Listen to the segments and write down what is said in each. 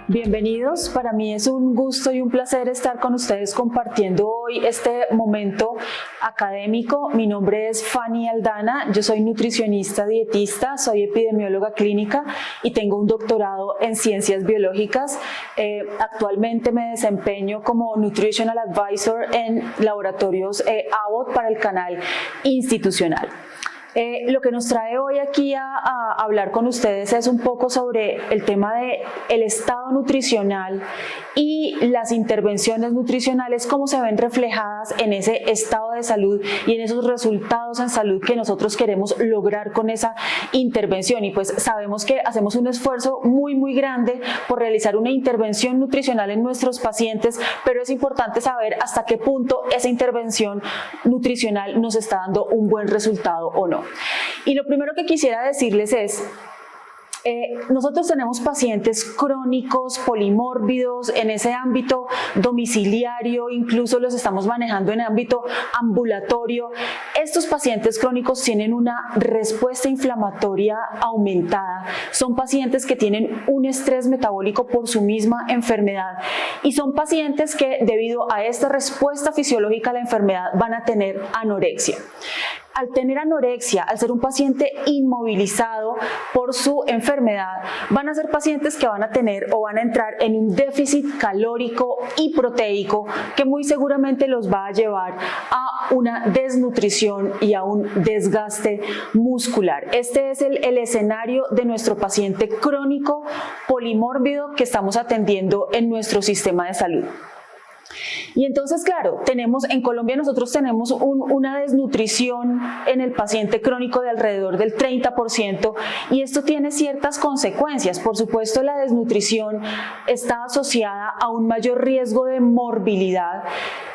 Bienvenidos, para mí es un gusto y un placer estar con ustedes compartiendo hoy este momento académico. Mi nombre es Fanny Aldana, yo soy nutricionista dietista, soy epidemióloga clínica y tengo un doctorado en ciencias biológicas. Actualmente me desempeño como Nutritional Advisor en laboratorios Abbott para el canal institucional. Lo que nos trae hoy aquí a hablar con ustedes es un poco sobre el tema del estado nutricional y las intervenciones nutricionales, cómo se ven reflejadas en ese estado de salud y en esos resultados en salud que nosotros queremos lograr con esa intervención. Y pues sabemos que hacemos un esfuerzo muy grande por realizar una intervención nutricional en nuestros pacientes, pero es importante saber hasta qué punto esa intervención nutricional nos está dando un buen resultado o no. Y lo primero que quisiera decirles es, nosotros tenemos pacientes crónicos, polimórbidos, en ese ámbito domiciliario, incluso los estamos manejando en ámbito ambulatorio. Estos pacientes crónicos tienen una respuesta inflamatoria aumentada, son pacientes que tienen un estrés metabólico por su misma enfermedad y son pacientes que debido a esta respuesta fisiológica a la enfermedad van a tener anorexia. Al tener anorexia, al ser un paciente inmovilizado por su enfermedad, van a ser pacientes que van a tener o van a entrar en un déficit calórico y proteico que muy seguramente los va a llevar a una desnutrición y a un desgaste muscular. Este es el escenario de nuestro paciente crónico polimórbido que estamos atendiendo en nuestro sistema de salud. Y entonces, claro, en Colombia nosotros tenemos una desnutrición en el paciente crónico de alrededor del 30% y esto tiene ciertas consecuencias. Por supuesto, la desnutrición está asociada a un mayor riesgo de morbilidad.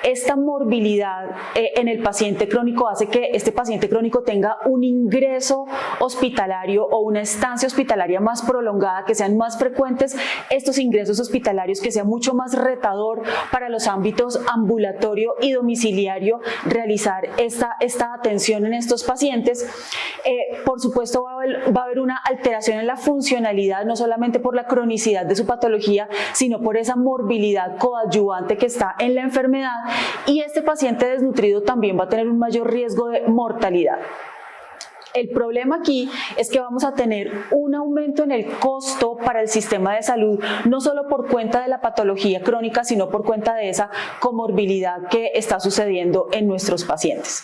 Esta morbilidad en el paciente crónico hace que este paciente crónico tenga un ingreso hospitalario o una estancia hospitalaria más prolongada, que sean más frecuentes estos ingresos hospitalarios, que sea mucho más retador para los ámbitos ambulatorio y domiciliario realizar esta atención en estos pacientes. Por supuesto va a haber una alteración en la funcionalidad, no solamente por la cronicidad de su patología, sino por esa morbilidad coadyuvante que está en la enfermedad, y este paciente desnutrido también va a tener un mayor riesgo de mortalidad. El problema aquí es que vamos a tener un aumento en el costo para el sistema de salud, no solo por cuenta de la patología crónica, sino por cuenta de esa comorbilidad que está sucediendo en nuestros pacientes.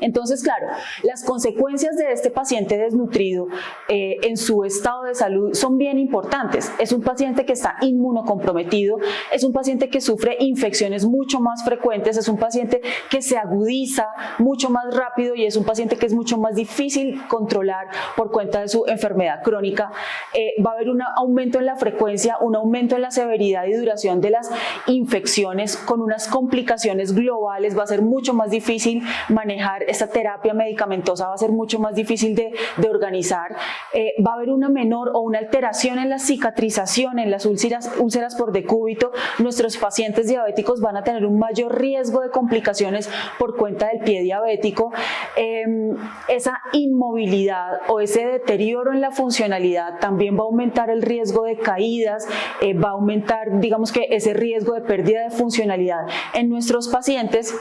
Entonces, claro, las consecuencias de este paciente desnutrido en su estado de salud son bien importantes. Es un paciente que está inmunocomprometido, es un paciente que sufre infecciones mucho más frecuentes, es un paciente que se agudiza mucho más rápido y es un paciente que es mucho más difícil controlar por cuenta de su enfermedad crónica. Va a haber un aumento en la frecuencia, un aumento en la severidad y duración de las infecciones con unas complicaciones globales. Va a ser mucho más difícil manejar esta terapia medicamentosa, va a ser mucho más difícil de organizar. Va a haber una menor o una alteración en la cicatrización, en las úlceras por decúbito. Nuestros pacientes diabéticos van a tener un mayor riesgo de complicaciones por cuenta del pie diabético. Esa inmovilidad o ese deterioro en la funcionalidad también va a aumentar el riesgo de caídas, va a aumentar, digamos que ese riesgo de pérdida de funcionalidad en nuestros pacientes.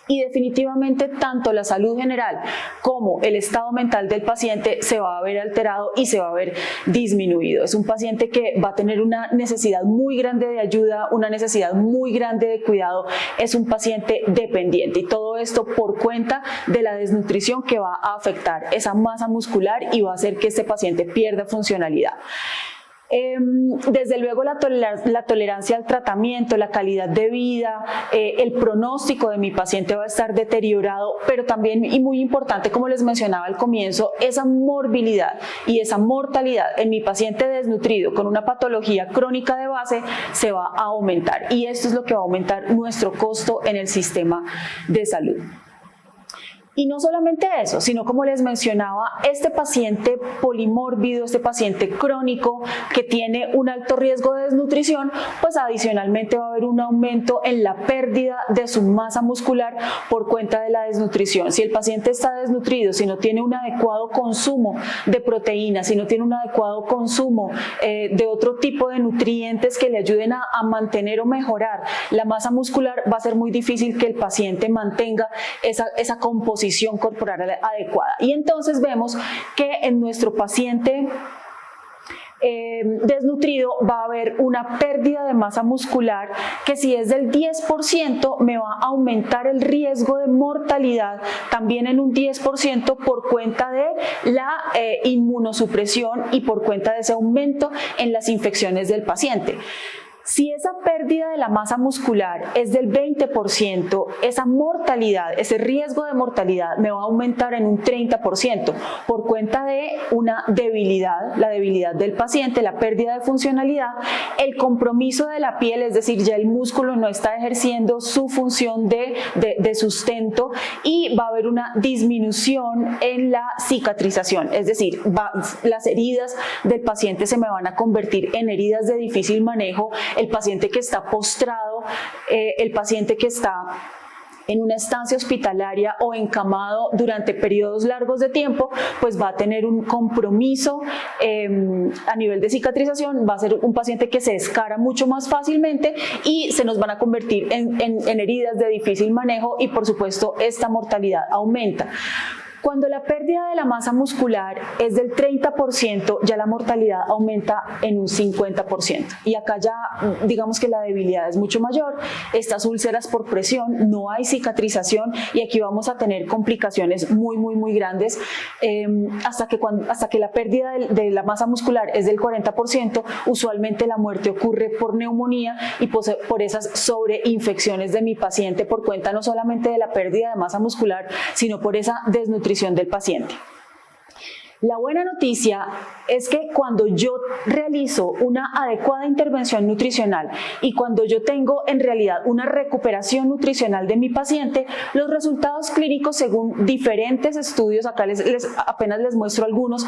Y definitivamente tanto la salud general como el estado mental del paciente se va a ver alterado y se va a ver disminuido. Es un paciente que va a tener una necesidad muy grande de ayuda, una necesidad muy grande de cuidado. Es un paciente dependiente y todo esto por cuenta de la desnutrición que va a afectar esa masa muscular y va a hacer que este paciente pierda funcionalidad. Desde luego la tolerancia al tratamiento, la calidad de vida, el pronóstico de mi paciente va a estar deteriorado, pero también, y muy importante como les mencionaba al comienzo, esa morbilidad y esa mortalidad en mi paciente desnutrido con una patología crónica de base se va a aumentar, y esto es lo que va a aumentar nuestro costo en el sistema de salud. Y no solamente eso, sino como les mencionaba, este paciente polimórbido, este paciente crónico que tiene un alto riesgo de desnutrición, pues adicionalmente va a haber un aumento en la pérdida de su masa muscular por cuenta de la desnutrición. Si el paciente está desnutrido, si no tiene un adecuado consumo de proteínas, si no tiene un adecuado consumo de otro tipo de nutrientes que le ayuden a mantener o mejorar la masa muscular, va a ser muy difícil que el paciente mantenga esa composición corporal adecuada. Y entonces vemos que en nuestro paciente desnutrido va a haber una pérdida de masa muscular que, si es del 10%, me va a aumentar el riesgo de mortalidad también en un 10% por cuenta de la inmunosupresión y por cuenta de ese aumento en las infecciones del paciente. Si esa pérdida de la masa muscular es del 20%, esa mortalidad, ese riesgo de mortalidad me va a aumentar en un 30% por cuenta de una debilidad, la debilidad del paciente, la pérdida de funcionalidad, el compromiso de la piel, es decir, ya el músculo no está ejerciendo su función de sustento, y va a haber una disminución en la cicatrización, es decir, las heridas del paciente se me van a convertir en heridas de difícil manejo. El paciente que está postrado, el paciente que está en una estancia hospitalaria o encamado durante periodos largos de tiempo, pues va a tener un compromiso a nivel de cicatrización, va a ser un paciente que se descara mucho más fácilmente y se nos van a convertir en heridas de difícil manejo, y por supuesto esta mortalidad aumenta. Cuando la pérdida de la masa muscular es del 30%, ya la mortalidad aumenta en un 50%. Y acá ya digamos que la debilidad es mucho mayor, estas úlceras por presión, no hay cicatrización, y aquí vamos a tener complicaciones muy grandes hasta que la pérdida de la masa muscular es del 40%, usualmente la muerte ocurre por neumonía y por esas sobreinfecciones de mi paciente por cuenta no solamente de la pérdida de masa muscular, sino por esa desnutrición del paciente. La buena noticia es que cuando yo realizo una adecuada intervención nutricional y cuando yo tengo en realidad una recuperación nutricional de mi paciente, los resultados clínicos, según diferentes estudios, acá apenas les muestro algunos,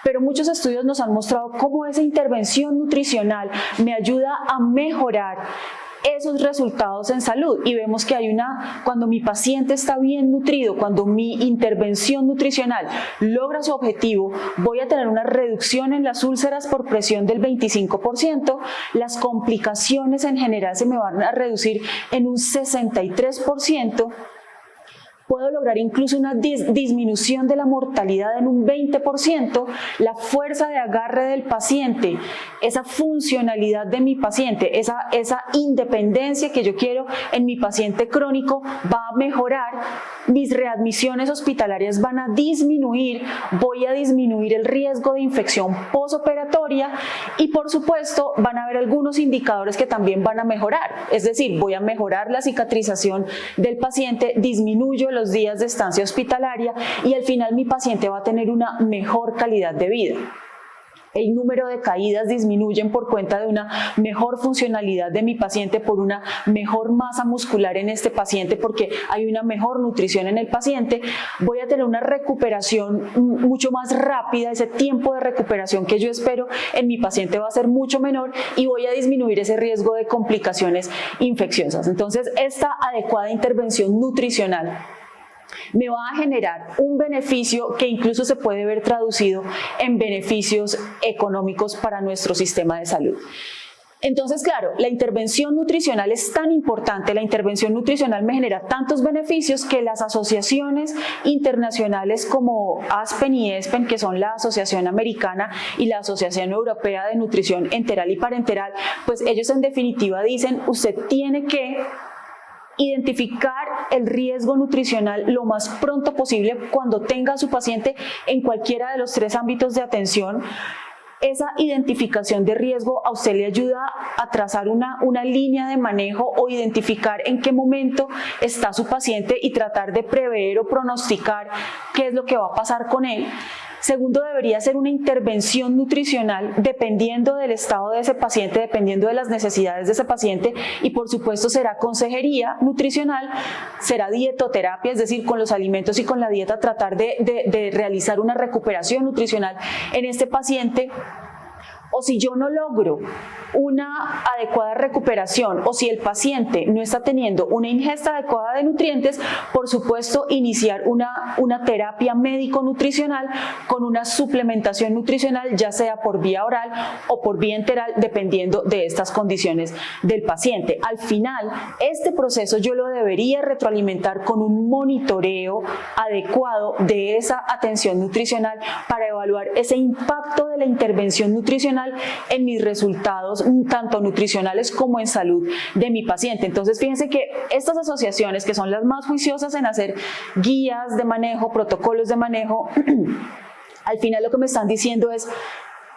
pero muchos estudios nos han mostrado cómo esa intervención nutricional me ayuda a mejorar esos resultados en salud, y vemos que cuando mi paciente está bien nutrido, cuando mi intervención nutricional logra su objetivo, voy a tener una reducción en las úlceras por presión del 25%, las complicaciones en general se me van a reducir en un 63%, puedo lograr incluso una disminución de la mortalidad en un 20%, la fuerza de agarre del paciente, esa funcionalidad de mi paciente, esa independencia que yo quiero en mi paciente crónico va a mejorar, mis readmisiones hospitalarias van a disminuir, voy a disminuir el riesgo de infección posoperatoria, y por supuesto van a haber algunos indicadores que también van a mejorar, es decir, voy a mejorar la cicatrización del paciente, disminuyo los días de estancia hospitalaria, y al final mi paciente va a tener una mejor calidad de vida. El número de caídas disminuyen por cuenta de una mejor funcionalidad de mi paciente, por una mejor masa muscular en este paciente, porque hay una mejor nutrición en el paciente. Voy a tener una recuperación mucho más rápida, ese tiempo de recuperación que yo espero en mi paciente va a ser mucho menor, y voy a disminuir ese riesgo de complicaciones infecciosas. Entonces, esta adecuada intervención nutricional me va a generar un beneficio que incluso se puede ver traducido en beneficios económicos para nuestro sistema de salud. Entonces, claro, la intervención nutricional es tan importante, la intervención nutricional me genera tantos beneficios que las asociaciones internacionales como ASPEN y ESPEN, que son la Asociación Americana y la Asociación Europea de Nutrición Enteral y Parenteral, pues ellos en definitiva dicen, usted tiene que identificar el riesgo nutricional lo más pronto posible cuando tenga a su paciente en cualquiera de los 3 ámbitos de atención. Esa identificación de riesgo a usted le ayuda a trazar una línea de manejo o identificar en qué momento está su paciente y tratar de prever o pronosticar qué es lo que va a pasar con él. Segundo, debería ser una intervención nutricional dependiendo del estado de ese paciente, dependiendo de las necesidades de ese paciente, y por supuesto será consejería nutricional, será dietoterapia, es decir, con los alimentos y con la dieta tratar de realizar una recuperación nutricional en este paciente. O si yo no logro una adecuada recuperación, o si el paciente no está teniendo una ingesta adecuada de nutrientes, por supuesto iniciar una terapia médico-nutricional con una suplementación nutricional, ya sea por vía oral o por vía enteral, dependiendo de estas condiciones del paciente. Al final, este proceso yo lo debería retroalimentar con un monitoreo adecuado de esa atención nutricional para evaluar ese impacto de la intervención nutricional en mis resultados, tanto nutricionales como en salud de mi paciente. Entonces, fíjense que estas asociaciones, que son las más juiciosas en hacer guías de manejo, protocolos de manejo, al final lo que me están diciendo es: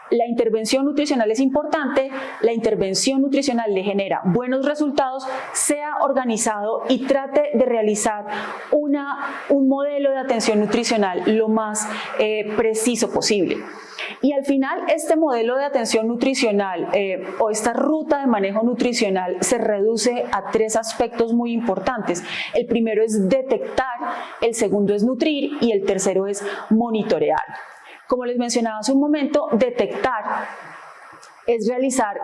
la intervención nutricional es importante, la intervención nutricional le genera buenos resultados, sea organizado y trate de realizar un modelo de atención nutricional lo más preciso posible. Y al final, este modelo de atención nutricional o esta ruta de manejo nutricional se reduce a 3 aspectos muy importantes. El primero es detectar, el segundo es nutrir y el tercero es monitorear. Como les mencionaba hace un momento, detectar es realizar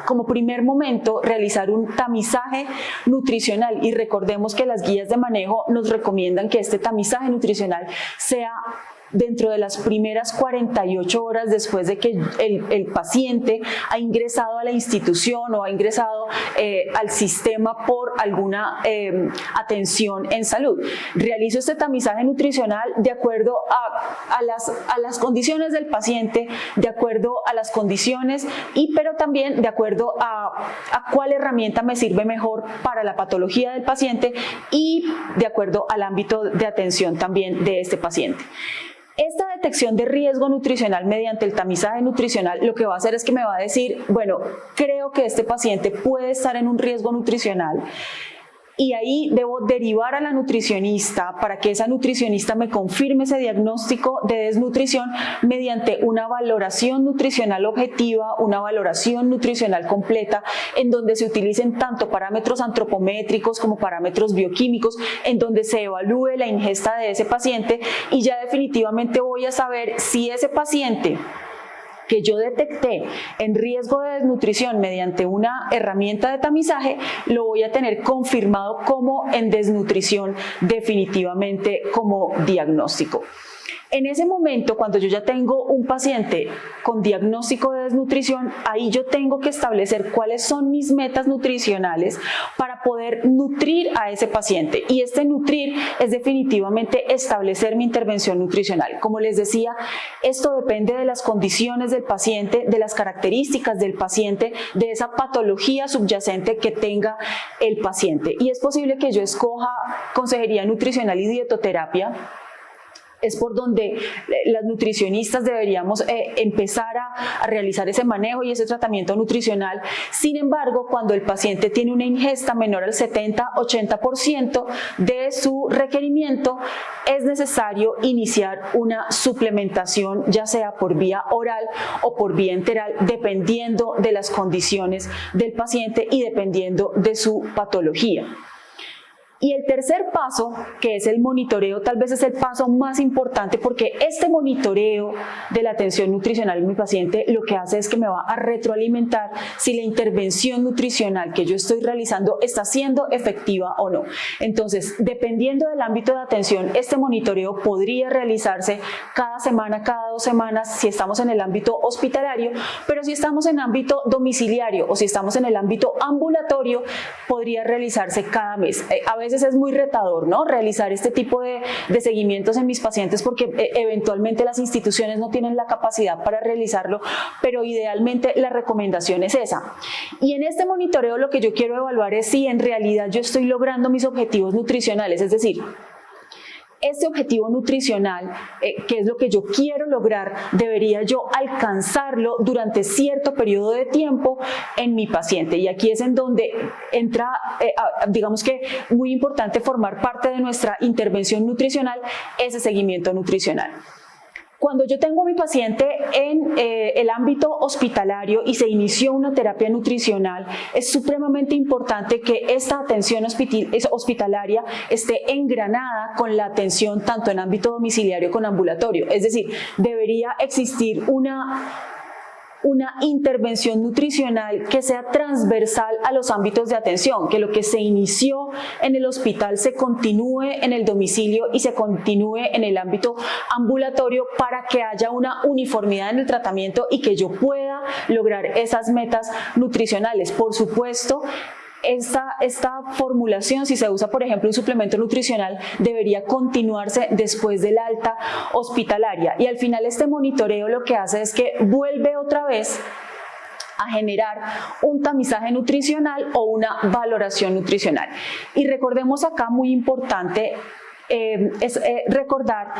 como primer momento, realizar un tamizaje nutricional, y recordemos que las guías de manejo nos recomiendan que este tamizaje nutricional sea dentro de las primeras 48 horas después de que el paciente ha ingresado a la institución o ha ingresado al sistema por alguna atención en salud. Realizo este tamizaje nutricional de acuerdo a las condiciones del paciente, de acuerdo a las condiciones, pero también de acuerdo a cuál herramienta me sirve mejor para la patología del paciente y de acuerdo al ámbito de atención también de este paciente. Esta detección de riesgo nutricional mediante el tamizaje nutricional lo que va a hacer es que me va a decir, bueno, creo que este paciente puede estar en un riesgo nutricional, y ahí debo derivar a la nutricionista para que esa nutricionista me confirme ese diagnóstico de desnutrición mediante una valoración nutricional objetiva, una valoración nutricional completa, en donde se utilicen tanto parámetros antropométricos como parámetros bioquímicos, en donde se evalúe la ingesta de ese paciente, y ya definitivamente voy a saber si ese paciente que yo detecté en riesgo de desnutrición mediante una herramienta de tamizaje, lo voy a tener confirmado como en desnutrición definitivamente como diagnóstico. En ese momento, cuando yo ya tengo un paciente con diagnóstico de desnutrición, ahí yo tengo que establecer cuáles son mis metas nutricionales para poder nutrir a ese paciente. Y este nutrir es definitivamente establecer mi intervención nutricional. Como les decía, esto depende de las condiciones del paciente, de las características del paciente, de esa patología subyacente que tenga el paciente. Y es posible que yo escoja consejería nutricional y dietoterapia. Es por donde las nutricionistas deberíamos empezar a realizar ese manejo y ese tratamiento nutricional. Sin embargo, cuando el paciente tiene una ingesta menor al 70-80% de su requerimiento, es necesario iniciar una suplementación, ya sea por vía oral o por vía enteral, dependiendo de las condiciones del paciente y dependiendo de su patología. Y el tercer paso, que es el monitoreo, tal vez es el paso más importante, porque este monitoreo de la atención nutricional en mi paciente lo que hace es que me va a retroalimentar si la intervención nutricional que yo estoy realizando está siendo efectiva o no. Entonces, dependiendo del ámbito de atención, este monitoreo podría realizarse cada semana, cada 2 semanas, si estamos en el ámbito hospitalario, pero si estamos en ámbito domiciliario o si estamos en el ámbito ambulatorio, podría realizarse cada mes. A veces es muy retador, ¿no?, realizar este tipo de seguimientos en mis pacientes, porque eventualmente las instituciones no tienen la capacidad para realizarlo, pero idealmente la recomendación es esa. Y en este monitoreo lo que yo quiero evaluar es si en realidad yo estoy logrando mis objetivos nutricionales, es decir, este objetivo nutricional, que es lo que yo quiero lograr, debería yo alcanzarlo durante cierto periodo de tiempo en mi paciente. Y aquí es en donde entra, digamos que muy importante formar parte de nuestra intervención nutricional, ese seguimiento nutricional. Cuando yo tengo a mi paciente en el ámbito hospitalario y se inició una terapia nutricional, es supremamente importante que esta atención hospitalaria esté engranada con la atención tanto en ámbito domiciliario como ambulatorio. Es decir, debería existir una intervención nutricional que sea transversal a los ámbitos de atención, que lo que se inició en el hospital se continúe en el domicilio y se continúe en el ámbito ambulatorio para que haya una uniformidad en el tratamiento y que yo pueda lograr esas metas nutricionales. Por supuesto, esta formulación, si se usa por ejemplo un suplemento nutricional, debería continuarse después del alta hospitalaria, y al final este monitoreo lo que hace es que vuelve otra vez a generar un tamizaje nutricional o una valoración nutricional. Y recordemos acá, muy importante recordar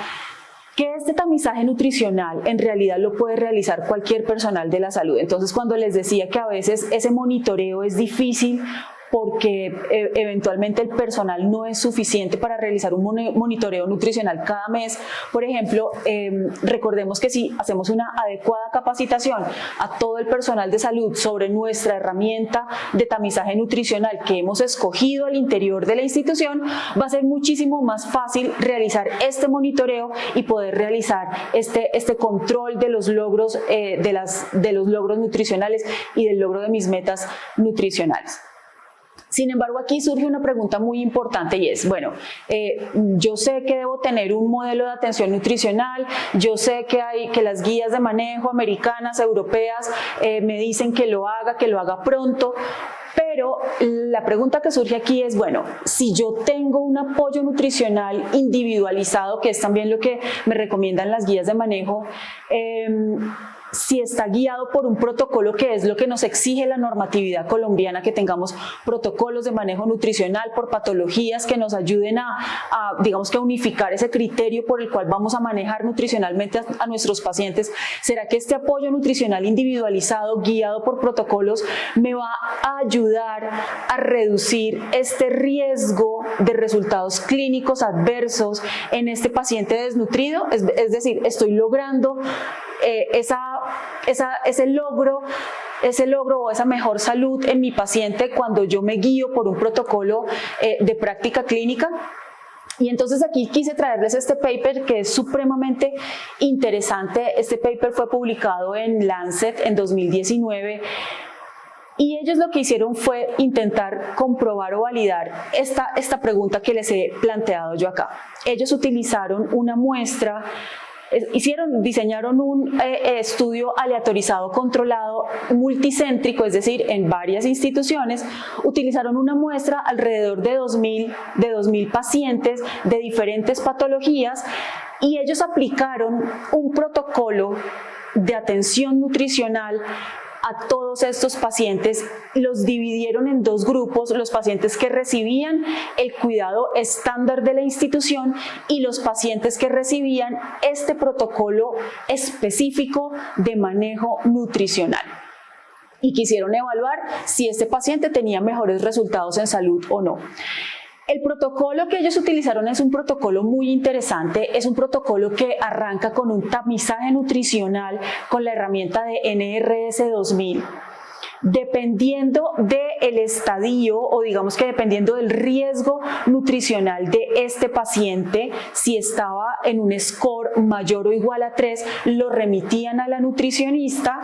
que este tamizaje nutricional en realidad lo puede realizar cualquier personal de la salud. Entonces, cuando les decía que a veces ese monitoreo es difícil porque eventualmente el personal no es suficiente para realizar un monitoreo nutricional cada mes, por ejemplo, recordemos que si hacemos una adecuada capacitación a todo el personal de salud sobre nuestra herramienta de tamizaje nutricional que hemos escogido al interior de la institución, va a ser muchísimo más fácil realizar este monitoreo y poder realizar este control de los logros, de los logros nutricionales y del logro de mis metas nutricionales. Sin embargo, aquí surge una pregunta muy importante y es, bueno, yo sé que debo tener un modelo de atención nutricional, yo sé que las guías de manejo americanas, europeas, me dicen que lo haga pronto, pero la pregunta que surge aquí es, bueno, si yo tengo un apoyo nutricional individualizado, que es también lo que me recomiendan las guías de manejo, si está guiado por un protocolo, que es lo que nos exige la normatividad colombiana, que tengamos protocolos de manejo nutricional por patologías que nos ayuden digamos que a unificar ese criterio por el cual vamos a manejar nutricionalmente a nuestros pacientes. ¿Será que este apoyo nutricional individualizado, guiado por protocolos, me va a ayudar a reducir este riesgo de resultados clínicos adversos en este paciente desnutrido? Es decir, estoy logrando ese logro o esa mejor salud en mi paciente cuando yo me guío por un protocolo de práctica clínica. Y entonces aquí quise traerles este paper que es supremamente interesante. Este paper fue publicado en Lancet en 2019. Y ellos lo que hicieron fue intentar comprobar o validar esta pregunta que les he planteado yo acá. Ellos utilizaron una muestra, diseñaron un estudio aleatorizado controlado multicéntrico, es decir, en varias instituciones. Utilizaron una muestra alrededor de 2.000 pacientes de diferentes patologías y ellos aplicaron un protocolo de atención nutricional a todos estos pacientes. Los dividieron en dos grupos: los pacientes que recibían el cuidado estándar de la institución y los pacientes que recibían este protocolo específico de manejo nutricional. Y quisieron evaluar si este paciente tenía mejores resultados en salud o no. El protocolo que ellos utilizaron es un protocolo muy interesante, es un protocolo que arranca con un tamizaje nutricional con la herramienta de NRS 2000. Dependiendo del estadio, o digamos que dependiendo del riesgo nutricional de este paciente, si estaba en un score mayor o igual a 3, lo remitían a la nutricionista.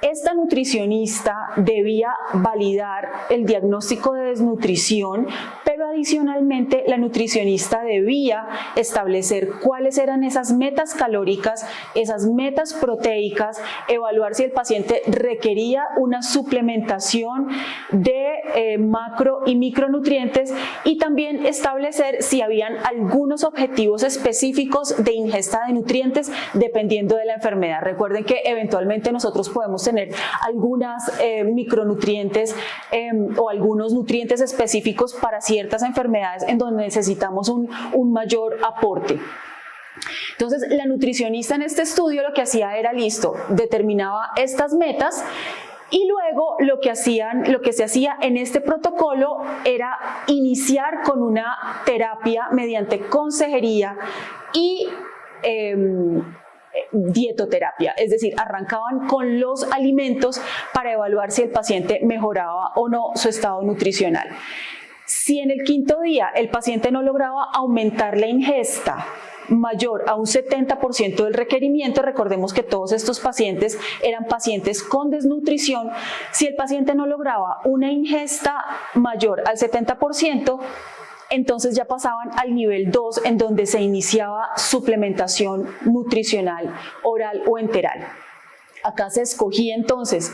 Esta nutricionista debía validar el diagnóstico de desnutrición, pero adicionalmente la nutricionista debía establecer cuáles eran esas metas calóricas, esas metas proteicas, evaluar si el paciente requería una suplementación de macro y micronutrientes y también establecer si habían algunos objetivos específicos de ingesta de nutrientes dependiendo de la enfermedad. Recuerden que eventualmente nosotros podemos tener algunas micronutrientes o algunos nutrientes específicos para ciertas enfermedades en donde necesitamos un mayor aporte. Entonces, la nutricionista en este estudio lo que hacía era, determinaba estas metas y luego lo que se hacía en este protocolo era iniciar con una terapia mediante consejería y dietoterapia, es decir, arrancaban con los alimentos para evaluar si el paciente mejoraba o no su estado nutricional. Si en el quinto día el paciente no lograba aumentar la ingesta mayor a un 70% del requerimiento, recordemos que todos estos pacientes eran pacientes con desnutrición, si el paciente no lograba una ingesta mayor al 70%, entonces ya pasaban al nivel 2, en donde se iniciaba suplementación nutricional oral o enteral. Acá se escogía entonces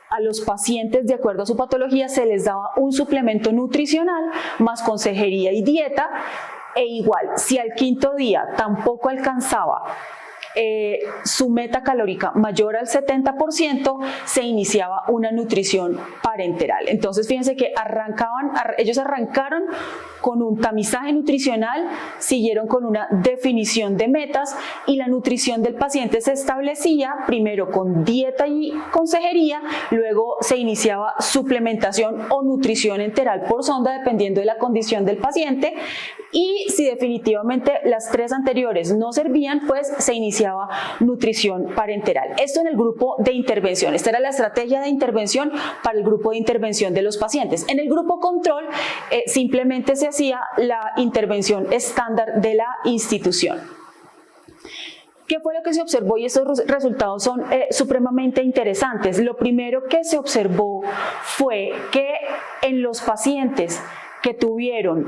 a los pacientes, de acuerdo a su patología, se les daba un suplemento nutricional más consejería y dieta, e igual, si al quinto día tampoco alcanzaba su meta calórica mayor al 70%, se iniciaba una nutrición parenteral. Entonces fíjense que ellos arrancaron con un tamizaje nutricional, siguieron con una definición de metas y la nutrición del paciente se establecía primero con dieta y consejería, luego se iniciaba suplementación o nutrición enteral por sonda dependiendo de la condición del paciente, y si definitivamente las tres anteriores no servían, pues se iniciaba nutrición parenteral. Esto en el grupo de intervención. Esta era la estrategia de intervención para el grupo de intervención de los pacientes. En el grupo control simplemente se hacía la intervención estándar de la institución. ¿Qué fue lo que se observó? Y estos resultados son supremamente interesantes. Lo primero que se observó fue que en los pacientes que tuvieron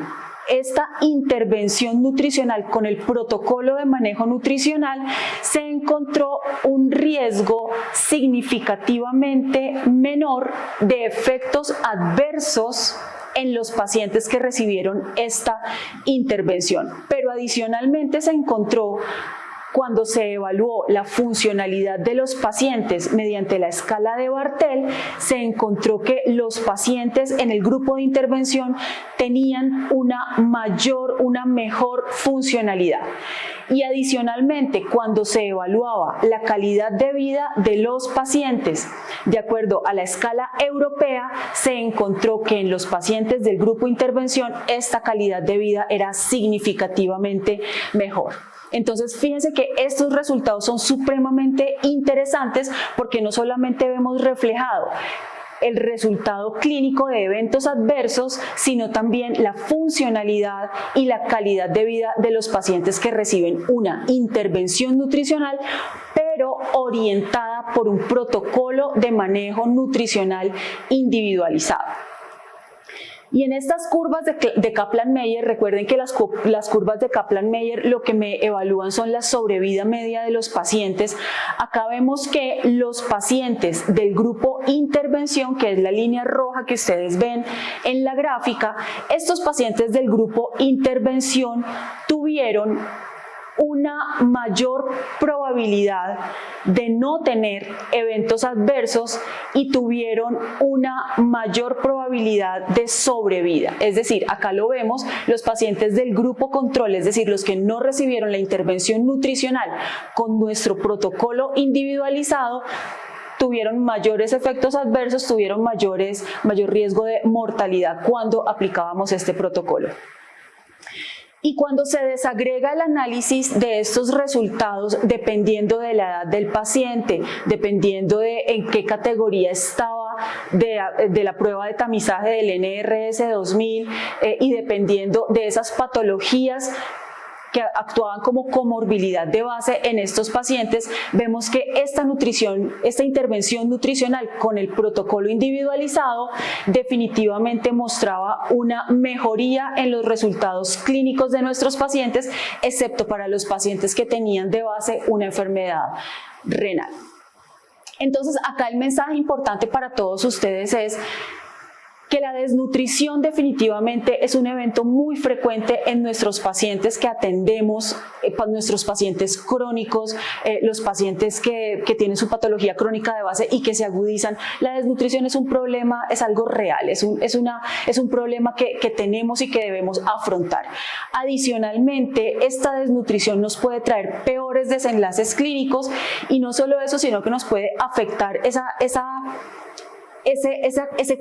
esta intervención nutricional con el protocolo de manejo nutricional, se encontró un riesgo significativamente menor de efectos adversos en los pacientes que recibieron esta intervención. Pero adicionalmente se encontró, cuando se evaluó la funcionalidad de los pacientes mediante la escala de Bartel, se encontró que los pacientes en el grupo de intervención tenían una mejor funcionalidad. Y adicionalmente, cuando se evaluaba la calidad de vida de los pacientes de acuerdo a la escala europea, se encontró que en los pacientes del grupo de intervención esta calidad de vida era significativamente mejor. Entonces fíjense que estos resultados son supremamente interesantes porque no solamente vemos reflejado el resultado clínico de eventos adversos, sino también la funcionalidad y la calidad de vida de los pacientes que reciben una intervención nutricional, pero orientada por un protocolo de manejo nutricional individualizado. Y en estas curvas de Kaplan-Meier, recuerden que las curvas de Kaplan-Meier lo que me evalúan son la sobrevida media de los pacientes. Acá vemos que los pacientes del grupo intervención, que es la línea roja que ustedes ven en la gráfica, estos pacientes del grupo intervención tuvieron una mayor probabilidad de no tener eventos adversos y tuvieron una mayor probabilidad de sobrevida. Es decir, acá lo vemos, los pacientes del grupo control, es decir, los que no recibieron la intervención nutricional con nuestro protocolo individualizado, tuvieron mayores efectos adversos, tuvieron mayor riesgo de mortalidad cuando aplicábamos este protocolo. Y cuando se desagrega el análisis de estos resultados, dependiendo de la edad del paciente, dependiendo de en qué categoría estaba de la prueba de tamizaje del NRS 2000 y dependiendo de esas patologías que actuaban como comorbilidad de base en estos pacientes, vemos que esta intervención nutricional con el protocolo individualizado definitivamente mostraba una mejoría en los resultados clínicos de nuestros pacientes, excepto para los pacientes que tenían de base una enfermedad renal. Entonces, acá el mensaje importante para todos ustedes es que la desnutrición definitivamente es un evento muy frecuente en nuestros pacientes que atendemos, nuestros pacientes crónicos, los pacientes que tienen su patología crónica de base y que se agudizan. La desnutrición es un problema, es algo real, es un problema que tenemos y que debemos afrontar. Adicionalmente, esta desnutrición nos puede traer peores desenlaces clínicos y no solo eso, sino que nos puede afectar ese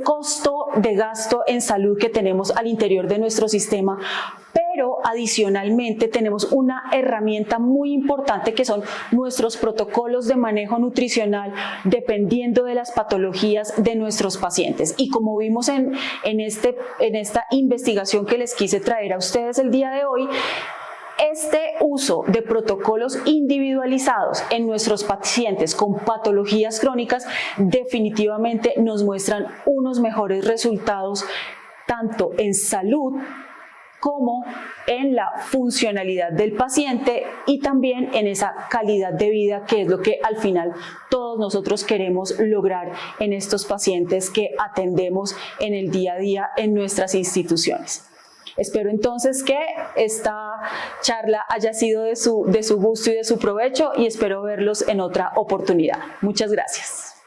costo de gasto en salud que tenemos al interior de nuestro sistema, pero pero adicionalmente tenemos una herramienta muy importante que son nuestros protocolos de manejo nutricional dependiendo de las patologías de nuestros pacientes. Y como vimos en esta investigación que les quise traer a ustedes el día de hoy, este uso de protocolos individualizados en nuestros pacientes con patologías crónicas definitivamente nos muestran unos mejores resultados tanto en salud como en la funcionalidad del paciente y también en esa calidad de vida que es lo que al final todos nosotros queremos lograr en estos pacientes que atendemos en el día a día en nuestras instituciones. Espero entonces que esta charla haya sido de su gusto y de su provecho y espero verlos en otra oportunidad. Muchas gracias.